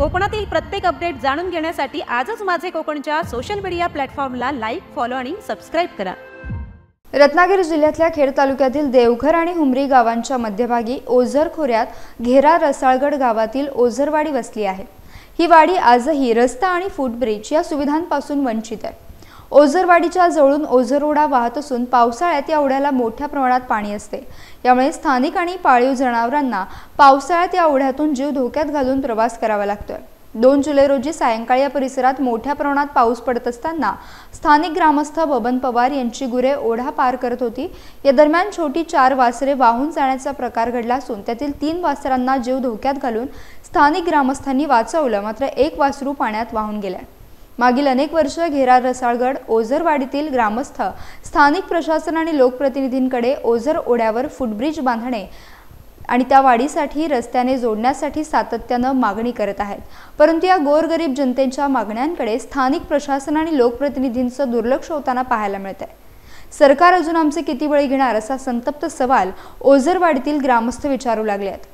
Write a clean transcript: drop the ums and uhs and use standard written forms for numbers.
कोकणातील प्रत्येक अपडेट जाणून घेण्यासाठी आजच माझे कोकणच्या सोशल मीडिया प्लॅटफॉर्मला लाईक, फॉलो आणि सबस्क्राइब करा। रत्नागिरी जिल्ह्यातल्या खेड तालुक्यातील देवघर आणि हुमरी गावांच्या मध्यभागी ओझर खोऱ्यात घेरा रसाळगड गावातील ओझरवाडी वसली आहे। ही वाडी आजही रस्ता आणि फुटब्रिज या सुविधांपासून वंचित आहे। ओझरवाडीच्या जवळून ओझर ओढा वाहत असून पावसाळ्यात या ओढ्याला मोठ्या प्रमाणात पाणी असते। यामुळे स्थानिक आणि पाळीव जनावरांना पावसाळ्यात या ओढ्यातून जीव धोक्यात घालून प्रवास करावा लागतोय। 2 जुलै रोजी सायंकाळी या परिसरात मोठ्या प्रमाणात पाऊस पडत असताना स्थानिक ग्रामस्थ बबन पवार यांची गुरे ओढा पार करत होती। या दरम्यान छोटी 4 वासरे वाहून जाण्याचा प्रकार घडला असून त्यातील 3 वासरांना जीव धोक्यात घालून स्थानिक ग्रामस्थांनी वाचवलं, मात्र एक वासरू पाण्यात वाहून गेले। मागील अनेक वर्ष घेरा रसाळगड ओझरवाडीतील ग्रामस्थ स्थानिक प्रशासन आणि लोकप्रतिनिधींकडे ओझर ओढ्यावर फुटब्रिज बांधणे आणि त्या वाढीसाठी रस्त्याने जोडण्यासाठी सातत्याने मागणी करत आहेत, परंतु या गोरगरीब जनतेच्या मागण्यांकडे स्थानिक प्रशासन आणि लोकप्रतिनिधींचं दुर्लक्ष होताना पाहायला मिळत आहे। सरकार अजून आमचे किती बळी घेणार असा संतप्त सवाल ओझरवाडीतील ग्रामस्थ विचारू लागले आहेत।